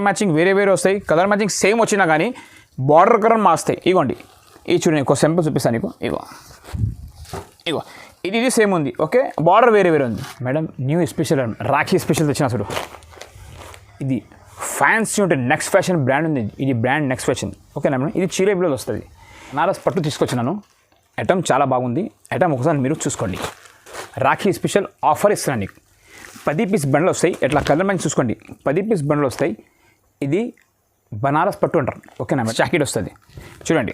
Matching వేరే వేరే వస్తాయి, కలర్ మ్యాచింగ్ సేమ్ వచ్చినా కానీ బార్డర్ కలర్ మారుస్తాయి. ఇగోండి ఈ చూడండి, ఒక సింపుల్ చూపిస్తాను నీకు. ఇగో ఇది సేమ్ ఉంది, ఓకే, బార్డర్ వేరే వేరే ఉంది. Madam new special Rakhi special తెచ్చిన చూడు. ఇది ఫ్యాన్సీ ఉంటే నెక్స్ట్ ఫ్యాషన్ బ్రాండ్ ఉంది, ఇది బ్రాండ్ నెక్స్ట్ ఫ్యాషన్, ఓకేనా మేడం. ఇది చీర బ్లౌజ్ వస్తుంది. నారస్ పట్టు తీసుకొచ్చినాను. ఐటమ్ చాలా బాగుంది. ఐటమ్ ఒకసారి మీరు చూసుకోండి. రాఖీ స్పెషల్ ఆఫర్ ఇస్తున్నాను నీకు. 10 పీస్ బండ్లు వస్తాయి. ఎట్లా కలర్ మంచి చూసుకోండి. 10 పీస్ బండ్లు వస్తాయి. ఇది బనారస్ పట్టు అంటారు, ఓకేనా మేడం. జాకెట్ వస్తుంది చూడండి.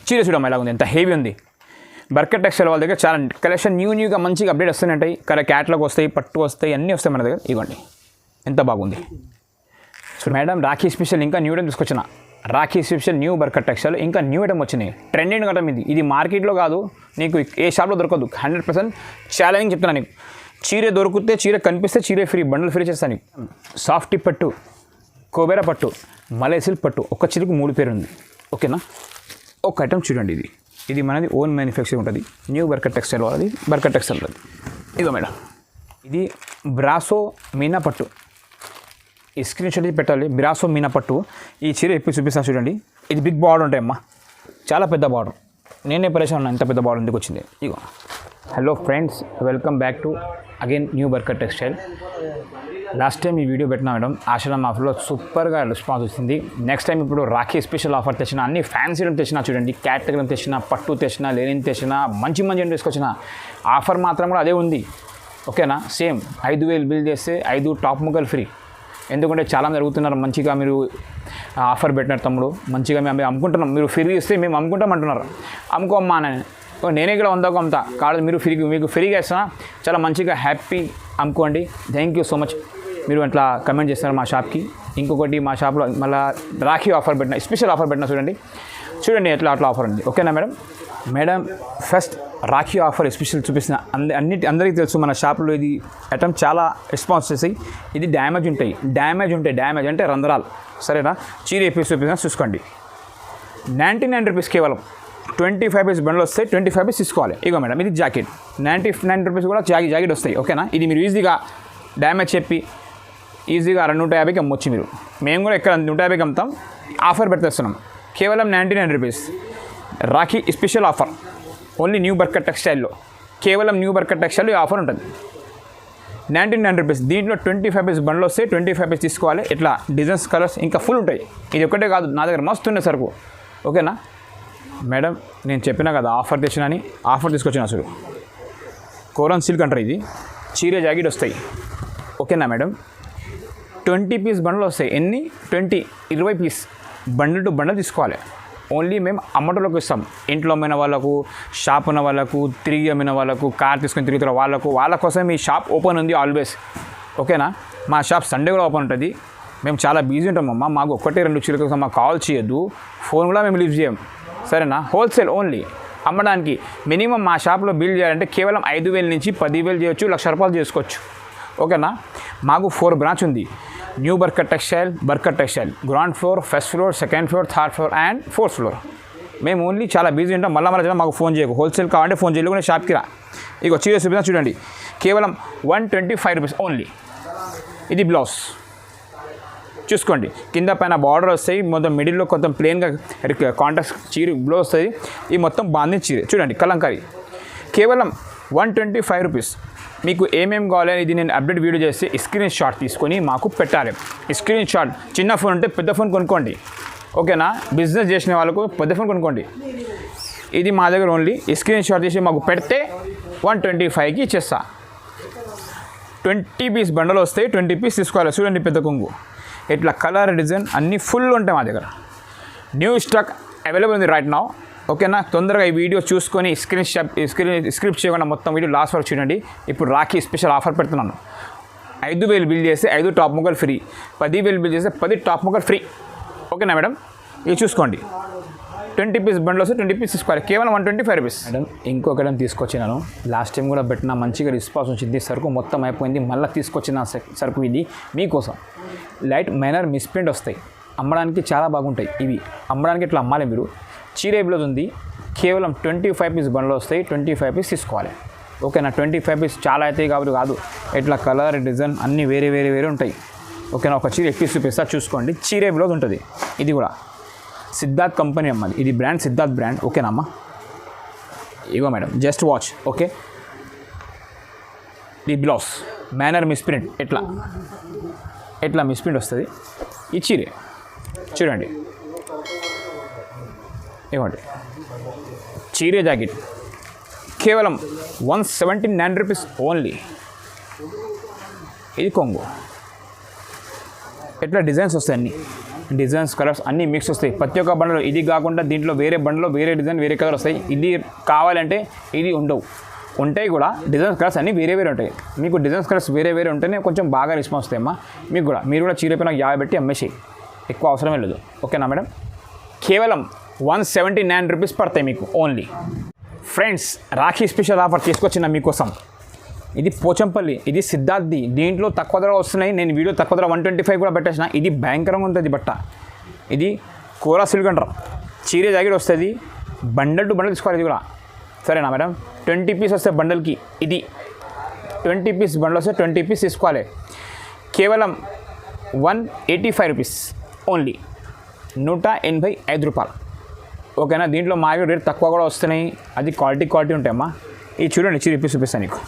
చీర చూడమ్మా ఎలా ఉంది, ఎంత హెవీ ఉంది. బర్కట్ టెక్స్టైల్ వాళ్ళ దగ్గర చాలా కలెక్షన్ న్యూగా మంచిగా అప్డేట్ వస్తూనే ఉంటాయి. క్యాట్లాగ్ వస్తాయి, పట్టు వస్తాయి, అన్నీ వస్తాయి మన దగ్గర. ఇవ్వండి ఎంత బాగుంది. సో మేడం రాఖీ స్పెషల్ ఇంకా న్యూ ఐటమ్ తీసుకొచ్చిన. Rakhi special new Barkat textile ఇంకా న్యూ ఐటమ్ వచ్చినాయి. ట్రెండింగ్ ఐటమ్ ఇది మార్కెట్లో కాదు, నీకు ఏ షాప్లో దొరకదు. 100% ఛాలెంజింగ్ చెప్తున్నాను నీకు. చీర దొరికితే, చీర కనిపిస్తే చీర ఫ్రీ, బండల్ ఫ్రీ చేస్తాను నీకు. సాఫ్టీ పట్టు, కోబెరా పట్టు, మలై సిల్క్ పట్టు, ఒక చీరకు 3 పేరు ఉంది, ఓకేనా. ఒక ఐటమ్ చూడండి. ఇది మనది ఓన్ మ్యానుఫ్యాక్చరింగ్ ఉంటుంది. న్యూ బర్కట్ టెక్స్టైల్ వాళ్ళది, బర్కట్ టెక్స్టైల్ వాళ్ళది. ఇదో మేడం, ఇది బ్రాసో మీనా పట్టు. ఈ స్క్రీన్ షాట్ పెట్టాలి. బ్రాసో మీనా పట్టు. ఈ చీర ఎప్పుడు చూపిస్తాను చూడండి. ఇది బిగ్ బార్డర్ ఉంటాయమ్మా, చాలా పెద్ద బార్డర్. నేనే పరిచయం ఉన్నా, ఎంత పెద్ద బార్డర్ ఎందుకు వచ్చింది. ఇగో hello friends, welcome back to again new Barkat textile. Last time ఈ వీడియో పెట్టినా మేడం, ఆషాఢం ఆఫర్లో సూపర్గా రెస్పాన్స్ వచ్చింది. నెక్స్ట్ టైం ఇప్పుడు రాఖీ స్పెషల్ ఆఫర్ తెచ్చిన, అన్ని ఫ్యాన్సీ తెచ్చినా చూడండి. క్యాటగరీ తెచ్చిన, పట్టు తెచ్చిన, లేనిని తెచ్చిన, మంచి తీసుకొచ్చిన. ఆఫర్ మాత్రం కూడా అదే ఉంది, ఓకేనా. సేమ్ 5,000 బిల్ చేస్తే 5 టాప్ ముక్కలు ఫ్రీ. ఎందుకంటే చాలా జరుగుతున్నారు, మంచిగా మీరు ఆఫర్ పెట్టినారు తమ్ముడు, మంచిగా మేము అమ్ముకుంటున్నాం, మీరు ఫ్రీ ఇస్తే మేము అమ్ముకుంటాం అంటున్నారు. అమ్ముకోమ్మా నేనే ఇక్కడ 100కు అమ్ముతా కాదు, మీకు ఫ్రీగా ఇస్తున్నా, చాలా మంచిగా హ్యాపీ అమ్ముకోండి. Thank you so much. మీరు అట్లా కమెంట్ చేస్తున్నారు మా షాప్కి. ఇంకొకటి మా షాప్లో మళ్ళీ రాఖీ ఆఫర్ పెట్టిన, స్పెషల్ ఆఫర్ పెట్టిన చూడండి అట్లా ఆఫర్ ఉంది, ఓకేనా madam. Madam first Rakhi offer special చూపిస్తున్న. అందరికీ తెలుసు మన షాప్లో ఇది ఐటమ్ చాలా రెస్పాన్స్ చేస్తాయి. ఇది డ్యామేజ్ డ్యామేజ్ అంటే రంధ్రాలు, సరేనా. చీర పీస్ చూపిస్తున్నా చూసుకోండి. 99 రూపీస్ కేవలం. 25 పీస్ బండ్లు వస్తాయి, 25 పీస్ తీసుకోవాలి. ఇగో మేడం ఇది జాకెట్. 99 రూపీస్ కూడా జాకెట్ వస్తాయి, ఓకేనా. ఇది మీరు ఈజీగా డ్యామేజ్ చెప్పి ఈజీగా 150కి అమ్మొచ్చు మీరు. మేము కూడా ఇక్కడ 150కి అమ్ముతాం. ఆఫర్ పెట్టేస్తున్నాం కేవలం 99 rupees. Rakhi special offer only new Barkat టెక్స్టైల్లో. కేవలం న్యూ బర్కట్ టెక్స్టైల్లో ఆఫర్ ఉంటుంది. 99 రూపీస్. దీంట్లో 25 పీస్ బండ్లు వస్తాయి, 25 పీస్ తీసుకోవాలి. ఇట్లా డిజైన్స్, కలర్స్ ఇంకా ఫుల్ ఉంటాయి. ఇది ఒకటే కాదు, నా దగ్గర మస్తు ఉండే సరుకు, ఓకేనా మేడం. నేను చెప్పినా కదా ఆఫర్ తెచ్చినా అని. ఆఫర్ తీసుకొచ్చిన అసలు కోరన్ సిల్క్ అంటారు. ఇది చీర జాకెట్ వస్తాయి, ఓకేనా మేడం. 20 పీస్ బండ్లు వస్తాయి. ఎన్ని? 20 పీస్ బండిల్ టు బండిల్ తీసుకోవాలి. ఓన్లీ మేము అమ్మటంలోకి ఇస్తాం. ఇంట్లో అమ్మిన వాళ్ళకు, షాప్ ఉన్న వాళ్ళకు, తిరిగి అమ్మిన వాళ్ళకు, కార్ తీసుకొని తిరుగుతున్న వాళ్ళ కోసం ఈ షాప్ ఓపెన్ ఉంది ఆల్వేస్, ఓకేనా. మా షాప్ సండే కూడా ఓపెన్ ఉంటుంది. మేము చాలా బిజీ ఉంటామమ్మా. మాకు 1-2 చీరల కోసం మాకు కాల్ చేయొద్దు, ఫోన్ కూడా మేము లిఫ్ట్ చేయం, సరేనా. Wholesale only. అమ్మడానికి మినిమం మా షాప్లో బిల్ చేయాలంటే కేవలం 5,000 నుంచి 10,000 చేయొచ్చు, 1,00,000 రూపాయలు చేసుకోవచ్చు, ఓకేనా. మాకు 4 బ్రాంచ్ ఉంది. New Barkat textile ground floor, first floor, second floor, third floor and 4th floor. మేము ఓన్లీ చాలా బిజీ ఉంటాం. మళ్ళీ మాకు ఫోన్ చేయకు. హోల్సేల్ కావాలంటే ఫోన్ చేయలేకుండా షాప్కి రా. ఇక చీర చూపినా చూడండి. కేవలం 125 రూపీస్ ఓన్లీ. ఇది బ్లౌజ్ చూసుకోండి. కింద పైన బార్డర్ వస్తాయి. మొత్తం మిడిల్లో కొంచెం ప్లెయిన్గా కాంట్రాస్ట్ చీర బ్లౌజ్ వస్తుంది. ఈ మొత్తం బాంది చీర చూడండి, కలంకారీ. కేవలం 125 రూపీస్. మీకు ఏమేమి కావాలని ఇది నేను అప్డేట్ వీడియో చేసి స్క్రీన్ షాట్ తీసుకొని మాకు పెట్టాలి. Screen shot. చిన్న ఫోన్ ఉంటే పెద్ద ఫోన్ కొనుక్కోండి, ఓకేనా. బిజినెస్ చేసిన వాళ్ళకు పెద్ద ఫోన్ కొనుక్కోండి. ఇది మా దగ్గర ఓన్లీ స్క్రీన్ షాట్ తీసి మాకు పెడితే 125కి ఇచ్చేస్తా. 20 పీస్ బండలు వస్తాయి, 20 పీస్ తీసుకోవాలి. చూడండి పెద్ద కొంగు. ఇట్లా కలర్, డిజైన్ అన్నీ ఫుల్ ఉంటాయి మా దగ్గర. న్యూ స్టాక్ అవైలబుల్ ఉంది రైట్ నౌ, ఓకేనా. తొందరగా ఈ వీడియో చూసుకొని స్క్రిప్ట్ చేయకుండా మొత్తం వీడియో లాస్ట్ వరకు చూడండి. ఇప్పుడు రాఖీ స్పెషల్ ఆఫర్ పెడుతున్నాను. 5,000 బిల్ చేస్తే 5 టాప్ ముక్కలు ఫ్రీ, 10,000 బిల్ చేస్తే 10 టాప్ ముక్కలు ఫ్రీ, ఓకేనా మేడం. ఇది చూసుకోండి. 20 పీస్ బండ్లు వస్తే 20 పీస్ తీసుకోవాలి. కేవలం 125 రూపీస్ మేడం. ఇంకొకటి తీసుకొచ్చినాను. లాస్ట్ టైం కూడా పెట్టిన, మంచిగా రెస్పాన్స్ వచ్చింది. సరుకు మొత్తం అయిపోయింది. మళ్ళీ తీసుకొచ్చిన సరుకు ఇది మీకోసం. లైట్ మైనర్ మిస్ప్రింట్ వస్తాయి, అమ్మడానికి చాలా బాగుంటాయి. ఇవి అమ్మడానికి ఇట్లా అమ్మాలి మీరు. చీర బ్లౌజ్ ఉంది. కేవలం 25 పీస్ బండ్లు వస్తాయి, 25 పీస్ తీసుకోవాలి, ఓకేనా. 25 పీస్ చాలా అవుతాయి కాబట్టి కాదు, ఇట్లా కలర్, డిజైన్ అన్నీ వేరే ఉంటాయి. ఓకేనా. ఒక చీర ఎక్కి చూపిస్తా చూసుకోండి. చీరే బ్లౌజ్ ఉంటుంది. ఇది కూడా సిద్ధార్థ్ కంపెనీ అమ్మది, ఇది బ్రాండ్ సిద్ధార్థ్ బ్రాండ్. ఓకేనా అమ్మ. ఇగో మేడం జస్ట్ వాచ్. ఓకే, ఈ బ్లౌజ్ మేనర్ మిస్ప్రింట్ ఎట్లా మిస్ప్రింట్ వస్తుంది. ఈ చీరే చూడండి, ఇవ్వండి. చీరే జాకెట్ కేవలం 179 రూపీస్ ఓన్లీ. ఇది కొంగు. ఎట్లా డిజైన్స్ వస్తాయి, అన్ని డిజైన్స్ కలర్స్ అన్నీ మిక్స్ వస్తాయి. ప్రతి ఒక్క బండలో ఇది కాకుండా దీంట్లో వేరే బండలో వేరే డిజైన్ వేరే కలర్ వస్తాయి. ఇది కావాలంటే ఇది ఉండవు, ఉంటాయి కూడా. డిజైన్స్ కలర్స్ అన్నీ వేరే వేరే ఉంటాయి. మీకు డిజైన్స్ కలర్స్ వేరే వేరే ఉంటేనే కొంచెం బాగా రెస్పాన్స్ వస్తాయమ్మా మీకు కూడా. మీరు కూడా చీర పైన 50 పెట్టి అమ్మేసి, ఎక్కువ అవసరమే లేదు. ఓకేనా మేడం. కేవలం 179 రూపీస్ పడతాయి మీకు only. Friends, Rakhi special offer తీసుకొచ్చిన మీకోసం. ఇది పోచంపల్లి, ఇది సిద్ధార్థి. దీంట్లో తక్కువ ధర వస్తున్నాయి. నేను వీడియో తక్కువ ధర 125 కూడా పెట్టేసిన. ఇది భయంకరంగా ఉంటుంది బట్ట. ఇది కోరా సిల్క్ అంటారు. చీర జాకెట్ వస్తుంది. బండల్ టు బండల్ తీసుకోవాలి. ఇది కూడా సరేనా మేడం. 20 పీస్ వస్తాయి బండల్కి. ఇది 20 పీస్ బండల్ వస్తే 20 పీస్ తీసుకోవాలి. కేవలం 185 రూపీస్ ఓన్లీ, 185 రూపాయలు. ఓకేనా. దీంట్లో మార్కెట్ రేట్ తక్కువ కూడా వస్తున్నాయి. అది క్వాలిటీ ఉంటాయమ్మా. ఇది చూడండి, చీర ఇప్పి చూపిస్తాను నీకు.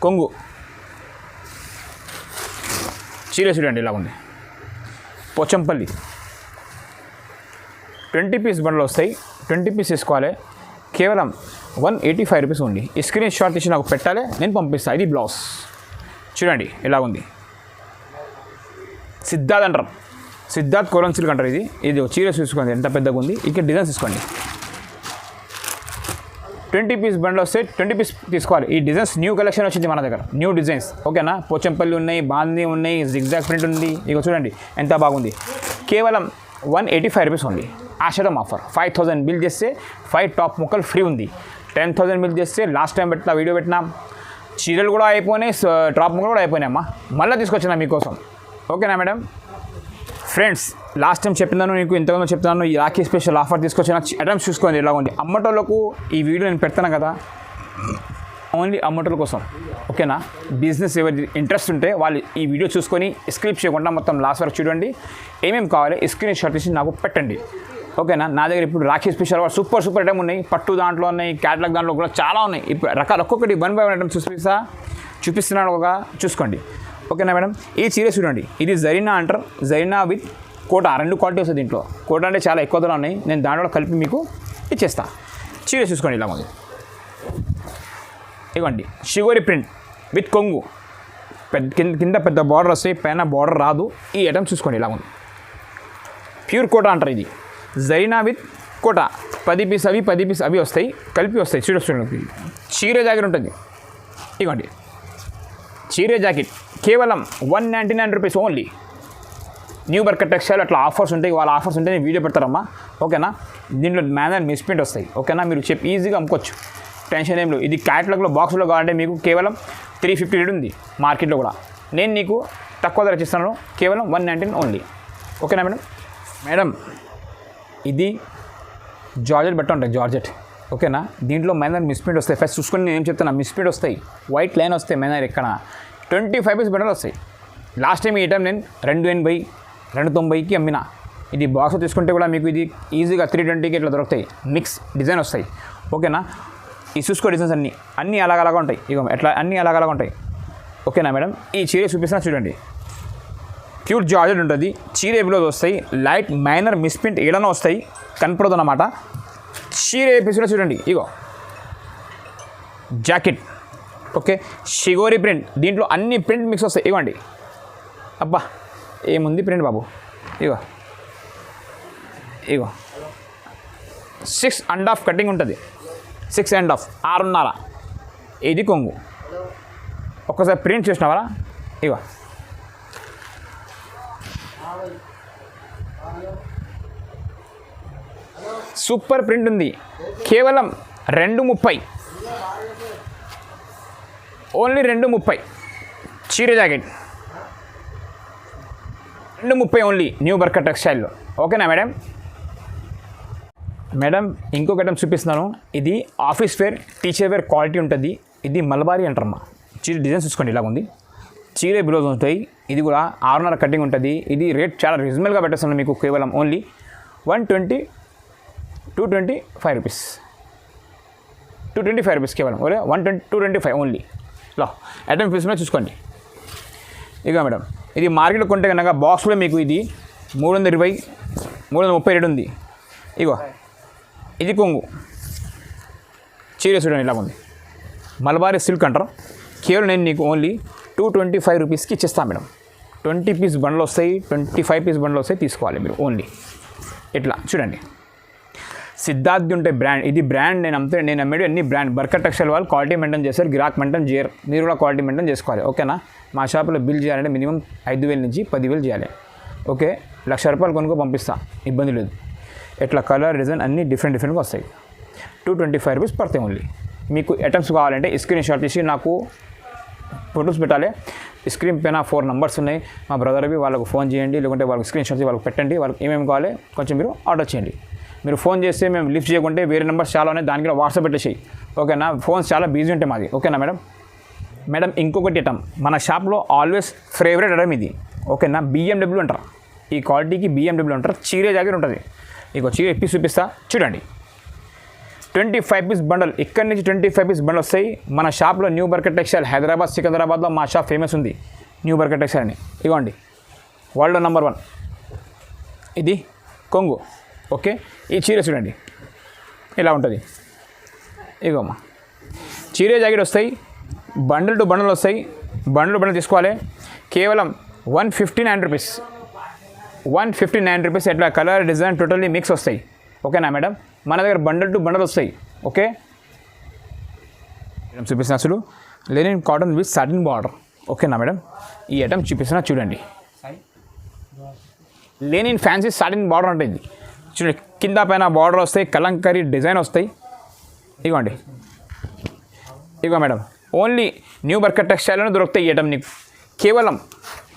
కొంగు చీర చూడండి ఇలా ఉంది. పోచంపల్లి 20 పీస్ బండ్లు వస్తాయి. 20 పీస్ తీసుకోవాలి. కేవలం 185 రూపీస్ ఉంది. ఈ స్క్రీన్ షాట్ తీసి నాకు పెట్టాలి, నేను పంపిస్తాను. ఇది బ్లౌజ్ చూడండి ఎలా ఉంది. సిద్ధార్థ్ అంటారు, సిద్ధార్థ్ కోరన్ సిల్క్ అంటారు. ఇది చీర చూసుకోండి ఎంత పెద్దగా ఉంది. ఇక్కడ డిజైన్స్ తీసుకోండి. 20 పీస్ బండ్లు వస్తే 20 పీస్ తీసుకోవాలి. ఈ డిజైన్స్ న్యూ కలెక్షన్ వచ్చింది మన దగ్గర, న్యూ డిజైన్స్. ఓకేనా. పోచంపల్లి ఉన్నాయి, బాందీ ఉన్నాయి, జిగ్జాగ్ ప్రింట్ ఉంది. ఇక చూడండి ఎంత బాగుంది. కేవలం 185 రూపీస్ ఉంది. ఆషాఢం ఆఫర్. 5000 బిల్ చేస్తే 5 టాప్ ముక్కలు ఫ్రీ ఉంది. 10,000 బిల్ చేస్తే లాస్ట్ టైం పెట్టిన వీడియో పెట్టినాం, చీరలు కూడా అయిపోయినాయి, టాప్ ముక్కలు కూడా అయిపోయినాయమ్మా. మళ్ళీ తీసుకొచ్చినా మీకోసం. ఓకేనా మేడం. ఫ్రెండ్స్, లాస్ట్ టైం చెప్పినాను నీకు, ఇంతకుముందు చెప్తున్నాను. ఈ రాఖీ స్పెషల్ ఆఫర్ తీసుకొచ్చిన ఐటమ్స్ చూసుకోండి ఎలా ఉంది. అమ్మటోళ్ళకు ఈ వీడియో నేను పెడతాను కదా, ఓన్లీ అమ్మటోళ్ళ కోసం. ఓకేనా. బిజినెస్ ఎవరి ఇంట్రెస్ట్ ఉంటే వాళ్ళు ఈ వీడియో చూసుకొని స్క్రిప్ చేయకుండా మొత్తం లాస్ట్ వరకు చూడండి. ఏమేమి కావాలి స్క్రీన్ షాట్ తీసి నాకు పెట్టండి. ఓకేనా. నా దగ్గర ఇప్పుడు రాఖీ స్పెషల్ సూపర్ ఐటమ్ ఉన్నాయి. పట్టు దాంట్లో ఉన్నాయి, క్యాటలాగ్ దాంట్లో కూడా చాలా ఉన్నాయి. ఇప్పుడు రకాలు ఒక్కొక్కటి 1 by 1 ఐటమ్ చూపిస్తున్నాను ఒక చూసుకోండి. ఓకేనా మేడం. ఈ చీర చూడండి, ఇది జరీనా అంటారు. జరీనా విత్ కోట, 2 క్వాలిటీ వస్తుంది దీంట్లో. కోట అంటే చాలా ఎక్కువ ధర ఉన్నాయి. నేను దాంట్లో కలిపి మీకు ఇచ్చేస్తా. చీర చూసుకోండి ఇలా ఉంది. ఇవ్వండి షిగోరి ప్రింట్ విత్ కొంగు. కింద పెద్ద బార్డర్ వస్తాయి, పైన బార్డర్ రాదు. ఈ ఐటమ్ చూసుకోండి ఇలా ఉంది. ప్యూర్ కోట అంటారు. ఇది జరీనా విత్ కోట. 10 పీస్ అవి 10 పీస్ అవి వస్తాయి, కలిపి వస్తాయి. చూడండి చీర జాకెట్ ఉంటుంది. ఇవ్వండి చీర జాకెట్ కేవలం 199 రూపీస్ ఓన్లీ. న్యూ బర్కర్ టెక్స్టైల్ అట్లా ఆఫర్స్ ఉంటాయి. వాళ్ళ ఆఫర్స్ ఉంటే నేను వీడియో పెడతారమ్మా. ఓకేనా. దీంట్లో మేనర్ మిస్ప్రింట్ వస్తాయి. ఓకేనా. మీరు ఈజీగా అమ్ముకోవచ్చు, టెన్షన్ ఏం లేదు. ఇది క్యాటలాగ్లో బాక్స్లో కావాలంటే మీకు కేవలం 350 రేట్ ఉంది మార్కెట్లో కూడా. నేను నీకు తక్కువ ధర ఇస్తాను, కేవలం 199 ఓన్లీ. ఓకేనా మేడం. మేడం, ఇది జార్జెట్ బట్ట ఉంటాయి, జార్జెట్. ఓకేనా. దీంట్లో మైనర్ మిస్ప్రింట్ వస్తాయి. ఫస్ట్ చూసుకొని నేను ఏం చెప్తున్నా, మిస్ప్రింట్ వస్తాయి, వైట్ లైన్ వస్తాయి మైనర్. ఎక్కడ 25 పీస్ బట్టలు వస్తాయి. లాస్ట్ టైం ఈ ఐటమ్ నేను 280 290కి అమ్మినా. ఇది బాక్స్ తీసుకుంటే కూడా మీకు ఇది ఈజీగా 320కి ఇట్లా దొరుకుతాయి. మిక్స్ డిజైన్ వస్తాయి. ఓకేనా. ఈ చూసుకో డిజైన్స్ అన్నీ అలాగలాగా ఉంటాయి. ఇక ఎట్లా అన్నీ అలాగలాగా ఉంటాయి. ఓకేనా మేడం. ఈ చీర చూపిస్తున్నా చూడండి. ప్యూర్ జార్జెట్ ఉంటుంది. చీర బ్లౌజ్ వస్తాయి. లైట్ మైనర్ మిస్ప్రింట్ ఏడైనా వస్తాయి, కనపడదు అన్నమాట. చీర పీసులో చూడండి. ఇగో జాకెట్. ఓకే. షిగోరి ప్రింట్. దీంట్లో అన్ని ప్రింట్ మిక్స్ వస్తాయి. ఇవ్వండి. అబ్బా ఏముంది ప్రింట్ బాబు. ఇగో 6.5 కటింగ్ ఉంటుంది. 6.5 6.5. ఇది కొంగు. ఒక్కసారి ప్రింట్ చూసినావరా. ఇగో సూపర్ ప్రింట్ ఉంది. కేవలం 230 ఓన్లీ. 230 చీర జాకెట్ 230 ఓన్లీ, న్యూ బర్కర్ టెక్స్టైల్లో. ఓకేనా మేడం. మేడం, ఇంకొక ఐటమ్ చూపిస్తున్నాను. ఇది office wear, teacher wear quality ఉంటుంది. ఇది మల్బారీ అంటారమ్మా. చీర డిజైన్ చూసుకోండి ఇలా ఉంది. చీరే బ్లౌజ్ ఉంటాయి. ఇది కూడా 6.5 కటింగ్ ఉంటుంది. ఇది రేట్ చాలా రీజనబుల్గా పెట్టేస్తున్నాను మీకు, కేవలం ఓన్లీ 225 రూపీస్. 225 రూపీస్ కేవలం, ఓకే 225 ఓన్లీ. లో ఐటమ్ పీస్లో చూసుకోండి. ఇక మేడం ఇది మార్కెట్లో కొంటే కనుక బాక్స్లో మీకు ఇది 320 330 రేట్ ఉంది. ఇగో ఇది కొంగు చీర చూడండి ఇలా ఉంది, మలబారీ సిల్క్ అంటారు. కేవలం నేను నీకు ఓన్లీ 225 రూపీస్కి ఇచ్చేస్తాను మేడం. 20 పీస్ బండ్లు వస్తాయి, 25 పీస్ బండ్లు వస్తాయి, తీసుకోవాలి మీరు ఓన్లీ. ఇట్లా చూడండి, సిద్ధార్థ్ ఉంటే బ్రాండ్, ఇది బ్రాండ్. నేను అమ్మేది అన్ని బ్రాండ్. బర్కర్ టెక్స్టైల్ వాళ్ళు క్వాలిటీ మెయింటైన్ చేస్తారు, గిరాక్ మెయింటైన్ చేయరు. మీరు కూడా క్వాలిటీ మెయింటైన్ చేసుకోవాలి, ఓకేనా. మా షాప్లో బిల్ చేయాలంటే మినిమం 5,000 నుంచి 10,000 చేయాలి, ఓకే. 1,00,000 రూపాయలు కొనుక్కో పంపిస్తా, ఇబ్బంది లేదు. ఇట్లా కలర్ డిజైన్ అన్నీ డిఫరెంట్గా వస్తాయి. 225 రూపీస్ పడతాయి ఓన్లీ. మీకు ఐటమ్స్ కావాలంటే స్క్రీన్ షాట్ తీసి నాకు ఫొటోస్ పెట్టాలి. స్క్రీన్ పైన 4 నెంబర్స్ ఉన్నాయి మా బ్రదర్వి, వాళ్ళకు ఫోన్ చేయండి, లేకుంటే వాళ్ళకి స్క్రీన్ షాట్ వాళ్ళకి పెట్టండి. వాళ్ళకి ఏమేమి కావాలి కొంచెం మీరు ఆర్డర్ చేయండి. మీరు ఫోన్ చేస్తే మేము లిఫ్ట్ చేయకుంటే వేరే నెంబర్స్ చాలా ఉన్నాయి, దానికి కూడా వాట్సాప్ పెట్టేసేయి, ఓకేనా. ఫోన్స్ చాలా బిజీ ఉంటాయి మాది, ఓకేనా మేడం. మేడం ఇంకొకటి ఐటమ్ మన షాప్లో ఆల్వేస్ ఫేవరెట్ ఐటమ్ ఇది, ఓకేనా. BMW అంటారు, ఈ క్వాలిటీకి BMW అంటారు. చీరే జాకెట్ ఉంటుంది. ఇక చీర ఇప్పి చూపిస్తా చూడండి. 25 పీస్ బండల్, ఇక్కడి నుంచి 25 పీస్ బండల్ వస్తాయి. మన షాప్లో న్యూ బర్కర్ టెక్స్టైల్ హైదరాబాద్ సికింద్రాబాద్లో మా షాప్ ఫేమస్ ఉంది, న్యూ బర్కర్ టెక్స్టైల్ అని. ఇవ్వండి వరల్డ్లో నెంబర్ 1 ఇది కొంగు, ఓకే. ఈ చీర చూడండి ఇలా ఉంటుంది. ఇగోమ్మా చీరే జాకెట్ వస్తాయి, బండిల్ టు బండల్ వస్తాయి. బండల్ తీసుకోవాలి. కేవలం 159 రూపీస్, 159 రూపీస్. ఎట్లా కలర్ డిజైన్ టోటల్లీ మిక్స్ వస్తాయి, ఓకేనా మేడం. మన దగ్గర బండల్ టు బండల్ వస్తాయి, ఓకే. మేడం చూపిస్తున్నా అసలు linen cotton with satin border, ఓకేనా మేడం. ఈ ఐటమ్ చూపిస్తున్నా చూడండి. లెనిన్ ఫ్యాన్సీ సాటిన్ బార్డర్ ఉంటుంది చూడండి. కింద పైన బార్డర్ వస్తాయి, కలంకరీ డిజైన్ వస్తాయి. ఇగోండి ఇగో మేడం, ఓన్లీ న్యూ బర్కర్ టెక్స్టైల్లోనే దొరుకుతాయి ఈ ఐటమ్ నీకు. కేవలం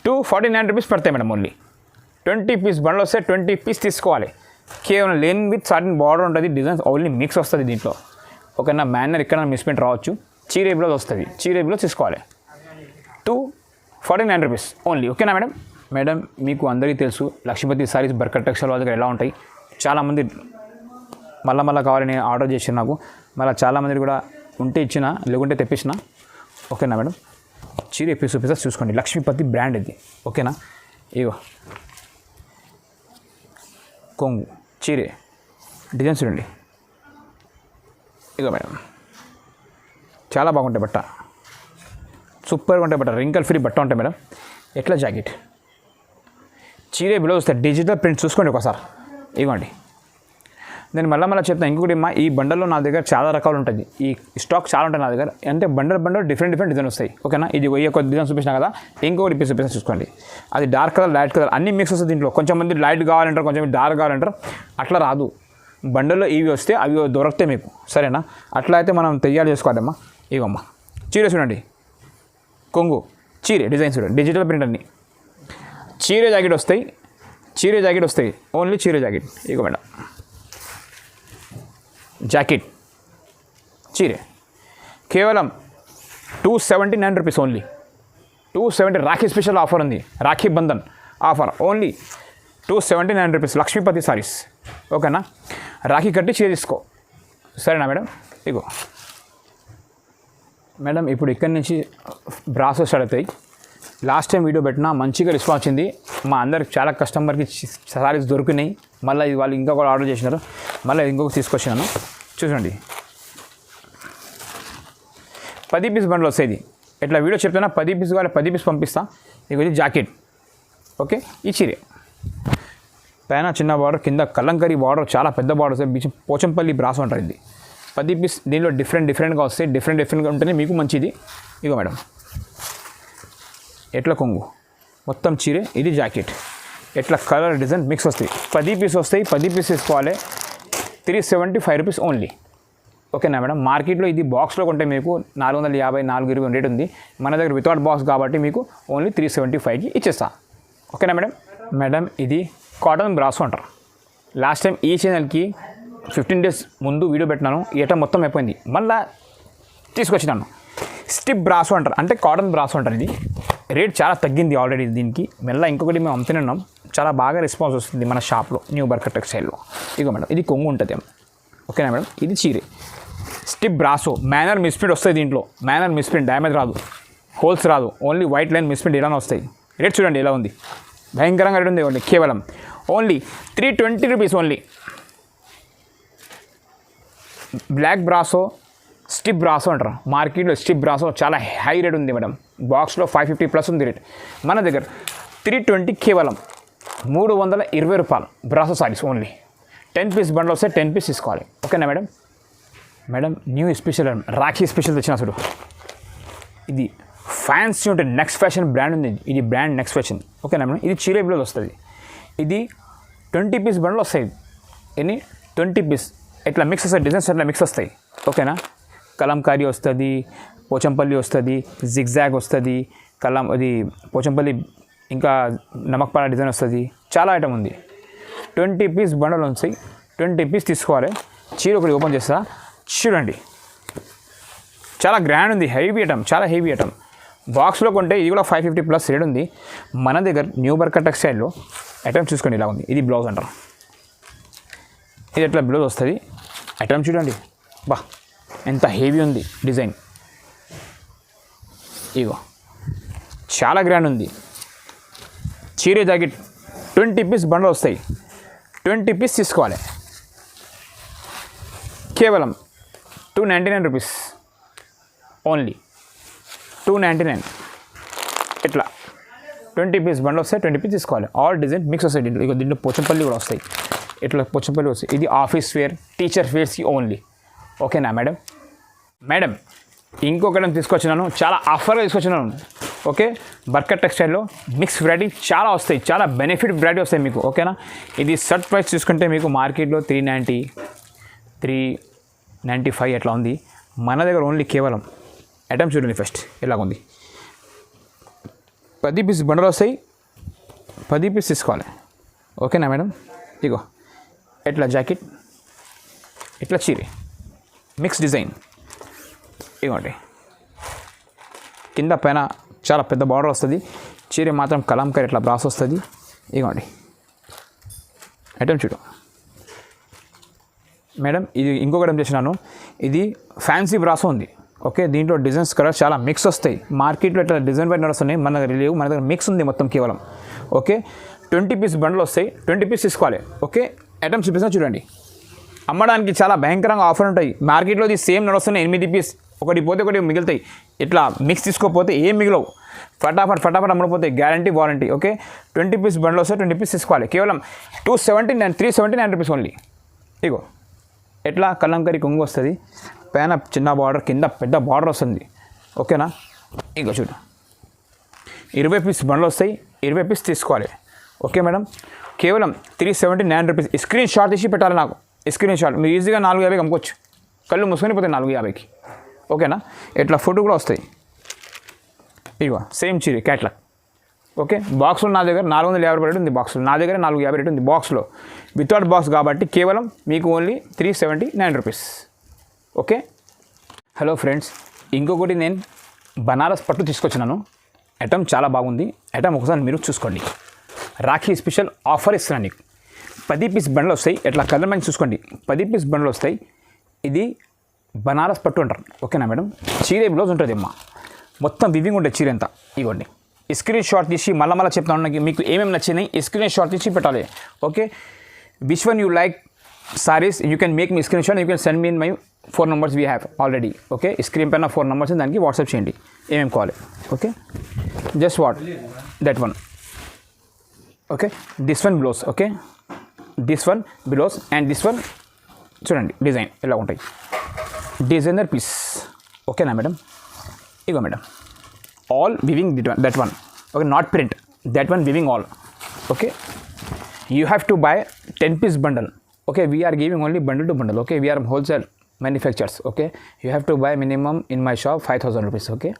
249 రూపీస్ పడతాయి మేడం ఓన్లీ. 20 పీస్ బండ్లు వస్తే 20 పీస్ తీసుకోవాలి. కేవలం లెనిన్ విత్ సాటిన్ బార్డర్ ఉంటుంది, డిజైన్స్ ఓన్లీ మిక్స్ వస్తుంది దీంట్లో, ఓకేనా. మ్యానర్ ఇక్కడ మిస్ప్రింట్ రావచ్చు. చీరే బ్లౌజ్ వస్తుంది, చీరే బ్లౌజ్ తీసుకోవాలి. 249 రూపీస్ ఓన్లీ, ఓకేనా మేడం. మేడం మీకు అందరికీ తెలుసు లక్ష్మీపతి సారీస్ బర్కర్ టెక్స్టైల్ వాళ్ళ దగ్గర ఎలా ఉంటాయి. చాలామంది మళ్ళీ కావాలని ఆర్డర్ చేసి నాకు, మళ్ళీ చాలామంది కూడా ఉంటే ఇచ్చిన, లేకుంటే తెప్పించిన, ఓకేనా మేడం. చీర చూపిస్తా చూసుకోండి. లక్ష్మీపతి బ్రాండ్ ఇది, ఓకేనా. ఇగో కొంగు చీరే డిజైన్స్ చూడండి. ఇగో మేడం చాలా బాగుంటాయి బట్ట, సూపర్గా ఉంటాయి బట్ట, రింకల్ ఫ్రీ బట్ట ఉంటాయి మేడం. ఎట్లా జాకెట్ చీరే బ్లౌజ్ వస్తాయి, డిజిటల్ ప్రింట్ చూసుకోండి ఒకసారి. ఇవ్వండి నేను మళ్ళీ చెప్తాను ఇంకొకటి మా ఈ బండల్లో నా దగ్గర చాలా రకాలు ఉంటుంది, ఈ స్టాక్ చాలా ఉంటుంది నా దగ్గర. అంటే బండల్ డిఫరెంట్ డిజైన్ వస్తాయి, ఓకేనా. ఇది ఒక డిజైన్ చూపించినా కదా, ఇంకొకటి పీస్ చూపిస్తాను చూసుకోండి. అది డార్క్ కలర్ లైట్ కలర్ అన్ని మిక్స్ వస్తుంది దీంట్లో. కొంచెం మంది లైట్ కావాలంటారు, కొంచెం డార్క్ కావాలంటారు, అట్లా రాదు. బండల్లో ఇవి వస్తే అవి దొరుకుతాయి మీకు, సరేనా. అట్లా అయితే మనం తయారు చేసుకోవాలమ్మా. ఇవమ్మా చీర చూడండి, కొంగు చీరే డిజైన్స్ చూడండి, డిజిటల్ ప్రింట్ అన్ని. చీరే జాకెట్ వస్తాయి, ఓన్లీ చీరే జాకెట్. ఇగో మేడం జాకెట్ చీరే కేవలం 279 rupees only. 270 Rakhi special offer ఉంది, Rakhi Bandhan offer only 279 rupees. Lakshmipati sarees, ఓకేనా. రాఖీ కట్టి చీర తీసుకో, సరేనా మేడం. ఇగో మేడం ఇప్పుడు ఇక్కడి నుంచి బ్రాసో స్టార్ట్ అవుతాయి. లాస్ట్ టైం వీడియో పెట్టినా మంచిగా రెస్పాన్స్ వచ్చింది. మా అందరికి చాలా కస్టమర్కి సారీస్ దొరికినాయి. మళ్ళీ వాళ్ళు ఇంకొకటి ఆర్డర్ చేసినారు, మళ్ళీ ఇంకొక తీసుకొచ్చినాను. చూడండి 10 పీస్ బండ్లు వస్తాయి. ఇట్లా వీడియో చెప్తున్నా 10 పీస్ కావాలి, 10 పీస్ పంపిస్తా. ఇక ఇది జాకెట్, ఓకే. ఈ చీరే పైన చిన్న బార్డర్, కింద కలంకరీ బార్డర్, చాలా పెద్ద బార్డర్ వస్తాయి. బీచ్ పోచంపల్లి బ్రాసో అంటారు ఇది. 10 పీస్ దీనిలో డిఫరెంట్గా వస్తాయి, డిఫరెంట్గా ఉంటేనే మీకు మంచిది. ఇగో మేడం ఎట్లా కొంగు మొత్తం చీరే, ఇది జాకెట్. ఎట్లా కలర్ డిజైన్ మిక్స్ వస్తాయి. 10 పీస్ వస్తాయి, 10 పీస్ తీసుకోవాలి. 375 రూపీస్ ఓన్లీ, ఓకేనా మేడం. మార్కెట్లో ఇది బాక్స్లో కొంటే మీకు 450 420 రేట్ ఉంది. మన దగ్గర వితౌట్ బాక్స్ కాబట్టి మీకు ఓన్లీ 375కి ఇచ్చేస్తా, ఓకేనా మేడం. మేడం ఇది కాటన్ బ్రాసో అంటారు. లాస్ట్ టైం ఈ ఛానల్కి 15 డేస్ ముందు వీడియో పెట్టినాను, ఈ ఐటమ్ మొత్తం అయిపోయింది, మళ్ళీ తీసుకొచ్చినాను. స్టిప్ బ్రాసో అంటారు, అంటే కాటన్ బ్రాసో అంటారు. ఇది రేట్ చాలా తగ్గింది ఆల్రెడీ దీనికి. మెల్ల ఇంకొకటి మేము అమ్ముతున్నాం, చాలా బాగా రెస్పాన్స్ వస్తుంది మన షాప్లో, న్యూ బర్కర్ టెక్స్టైల్లో. ఇగో మేడం, ఇది కొంగు ఉంటుంది. ఓకేనా మేడం, ఇది చీరే స్టిప్ బ్రాసో. మేనర్ మిస్ప్రింట్ వస్తాయి దీంట్లో, మేనర్ మిస్ప్రింట్, డ్యామేజ్ రాదు, హోల్స్ రాదు, ఓన్లీ వైట్ లైన్ మిస్ప్రింట్ ఇలానే వస్తాయి. రేట్ చూడండి ఎలా ఉంది, భయంకరంగా రేట్ ఉంది. ఓన్లీ కేవలం ఓన్లీ 320 రూపీస్ ఓన్లీ. బ్లాక్ బ్రాసో, స్టిప్ బ్రాసో అంటారు మార్కెట్లో. స్టిప్ బ్రాసో చాలా హై రేట్ ఉంది మేడం, బాక్స్లో 550+ ఉంది రేట్. మన దగ్గర 320 కేవలం 320 రూపాయలు బ్రాసో సారీస్ ఓన్లీ. 10 పీస్ బండ్లు వస్తే 10 పీస్ తీసుకోవాలి. ఓకేనా madam. Madam new special Rakhi special తెచ్చిన చూడు, ఇది ఫ్యాన్సీ ఉంటుంది, నెక్స్ట్ ఫ్యాషన్ బ్రాండ్ ఉంది, ఇది బ్రాండ్ నెక్స్ట్ ఫ్యాషన్. ఓకేనా మేడం. ఇది చీరే బ్లౌజ్ వస్తుంది, ఇది 20 పీస్ బండ్లు వస్తాయి. ఎన్ని 20 పీస్ ఇట్లా మిక్స్ వస్తాయి, డిజైన్స్ అట్లా మిక్స్ వస్తాయి. ఓకేనా. కలంకారీ వస్తుంది, పోచంపల్లి వస్తుంది, జిగ్జాగ్ వస్తుంది, అది పోచంపల్లి, ఇంకా నమక్పాల డిజైన్ వస్తుంది, చాలా ఐటమ్ ఉంది. 20 పీస్ బండలు వస్తాయి, 20 పీస్ తీసుకోవాలి. చీర ఒకటి ఓపెన్ చేస్తా చూడండి, చాలా గ్రాండ్ ఉంది, హెవీ ఐటమ్, చాలా హెవీ ఐటమ్. బాక్స్లో కొంటే ఇది కూడా 550+ రేట్ ఉంది. మన దగ్గర న్యూ బర్కర్ టెక్స్టైల్లో ఐటమ్ చూసుకోండి ఇలా ఉంది. ఇది బ్లౌజ్ అంటారు, ఇది ఎట్లా బ్లౌజ్ వస్తుంది. ఐటమ్ చూడండి, బా ఎంత హెవీ ఉంది డిజైన్. ఇగో చాలా గ్రాండ్ ఉంది. చీరే జాకెట్ 20 పీస్ బండ్లు వస్తాయి, 20 పీస్ తీసుకోవాలి. కేవలం 299 రూపీస్ ఓన్లీ, 299. ఇట్లా 20 పీస్ బండ్లు వస్తాయి, 20 పీస్ తీసుకోవాలి. ఆల్ డిజైన్ మిక్స్ వస్తాయి దీంట్లో. ఇక దీంట్లో పోచంపల్లి కూడా వస్తాయి, ఇట్లా పోచంపల్లి వస్తాయి. ఇది ఆఫీస్ వేర్, టీచర్ వేర్స్కి ఓన్లీ. ఓకేనా మేడం. మేడం ఇంకొకటి తీసుకొచ్చినాను, చాలా ఆఫర్గా తీసుకొచ్చినాను. ఓకే, బర్కర్ టెక్స్టైల్లో మిక్స్ వెరైటీ చాలా వస్తాయి, చాలా బెనిఫిట్ వెరైటీ వస్తాయి మీకు. ఓకేనా. ఇది షర్ట్ ప్రైస్ చూసుకుంటే మీకు మార్కెట్లో 390, 395 అట్లా ఉంది. మన దగ్గర ఓన్లీ కేవలం ఐటమ్ చూడండి ఫస్ట్ ఎలాగుంది. 10 పీస్ బండలు వస్తాయి, 10 పీస్ తీసుకోవాలి. ఓకేనా మేడం. ఇగో ఎట్లా జాకెట్, ఇట్లా చీరే మిక్స్ డిజైన్. ఇగోండి కింద పైన చాలా పెద్ద బార్డర్ వస్తుంది, చీర మాత్రం కలంకారీ ఇట్లా బ్రాస్ వస్తుంది. ఇగోండి ఐటమ్ చూడు మేడం. ఇది ఇంకొకటి ఏం చేసినాను, ఇది ఫ్యాన్సీ బ్రాసో ఉంది. ఓకే, దీంట్లో డిజైన్స్ కలర్స్ చాలా మిక్స్ వస్తాయి. మార్కెట్లో ఇట్లా డిజైన్ బయట వస్తున్నాయి, మన దగ్గర లేవు, మన దగ్గర మిక్స్ ఉంది మొత్తం కేవలం. ఓకే, 20 పీస్ బండ్లు వస్తాయి, 20 పీస్ తీసుకోవాలి. ఓకే, ఐటమ్ చూపిస్తున్నా చూడండి. అమ్మడానికి చాలా భయంకరంగా ఆఫర్ ఉంటాయి. మార్కెట్లో ఇది సేమ్ నడుస్తున్నాయి, 8 పీస్, ఒకటి పోతే ఒకటి మిగులుతాయి. ఇట్లా మిక్స్ తీసుకోకపోతే ఏం మిగిలవు, ఫటాఫట్ అమ్మడిపోతాయి, గ్యారంటీ వారంటీ. ఓకే, 20 పీస్ బండ్లు వస్తాయి, 20 పీస్ తీసుకోవాలి. కేవలం 379 రూపీస్ ఓన్లీ. ఇగో ఎట్లా కలంకారీ కొంగు వస్తుంది, పైన చిన్న బార్డర్, కింద పెద్ద బార్డర్ వస్తుంది. ఓకేనా. ఇగో చూడు 20 పీస్ బండ్లు వస్తాయి, 20 పీస్ తీసుకోవాలి. ఓకే మేడం, కేవలం 379 రూపీస్. స్క్రీన్ షాట్ తీసి పెట్టాలి నాకు, స్క్రీన్ షాట్. మీరు ఈజీగా 450 అమ్ముకోవచ్చు, కళ్ళు మూసుకొని పోతాయి 450కి. ఓకేనా. ఇట్లా ఫోటో కూడా వస్తాయి. ఇగో సేమ్ చీర క్యాట్లాగ్. ఓకే, బాక్స్లో నా దగ్గర 450 రూపాయలు ఉంది, బాక్స్లో నా దగ్గర 450 రేట్ ఉంది బాక్స్లో. వితౌట్ బాక్స్ కాబట్టి కేవలం మీకు only 379 rupees. Okay. Hello friends, ఇంకొకటి నేను బనారస్ పట్టు తీసుకొచ్చినాను. ఐటమ్ చాలా బాగుంది. ఐటమ్ ఒకసారి మీరు చూసుకోండి. రాఖీ స్పెషల్ ఆఫర్ ఇస్తున్నాను నీకు. 10 పీస్ బండ్లు వస్తాయి, ఎట్లా కలర్ మంచి చూసుకోండి. 10 పీస్ బండ్లు వస్తాయి. ఇది బనారస్ పట్టు అంటారు. ఓకేనా మేడం. చీరే బ్లౌజ్ ఉంటుంది అమ్మా, మొత్తం వివింగ్ ఉంటుంది చీర అంతా. ఇవ్వండి, స్క్రీన్ షాట్ తీసి మళ్ళీ చెప్తాను మీకు ఏమేమి నచ్చినాయి, స్క్రీన్ షాట్ తీసి పెట్టాలి. Okay, which one you like saris you can make me screen shot, you can send me in my 4 numbers we have already. Okay, screen పైన 4 numbers దానికి వాట్సాప్ చేయండి ఏమేమి కావాలి. Okay, just what that one. Okay, this one blouse. Okay, this one blouse and this one చూడండి design ఎలా ఉంటాయి, designer piece. ఓకేనా madam. Ego madam, all weaving that one. Okay, not print, that one weaving all. Okay, you have to buy 10 piece bundle. Okay, we are giving only bundle to bundle. Okay, we are wholesale manufacturers. Okay, you have to buy minimum in my shop 5,000 rupees. Okay,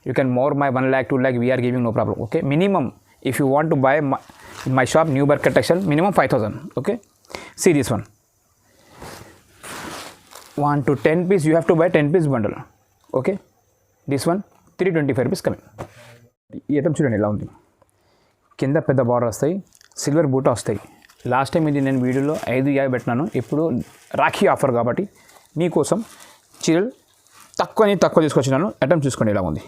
you can more my 1 lakh 2 lakh we are giving no problem. Okay, minimum if you want to buy in my shop new Bharkat Textile minimum 5,000. Okay, see this one, 1 to 10 piece you have to buy 10 piece bundle. Okay, this one 325 rupees coming. ఈ item చూడండి ఎలా ఉంది. కింద పెద్ద border వస్తాయి, silver బూటా వస్తాయి. Last time ఇది నేను వీడియోలో 550 పెట్టినాను. ఇప్పుడు రాఖీ ఆఫర్ కాబట్టి మీకోసం చీరలు తక్కువ తీసుకొచ్చినాను. ఐటమ్ చూసుకోండి ఎలా ఉంది.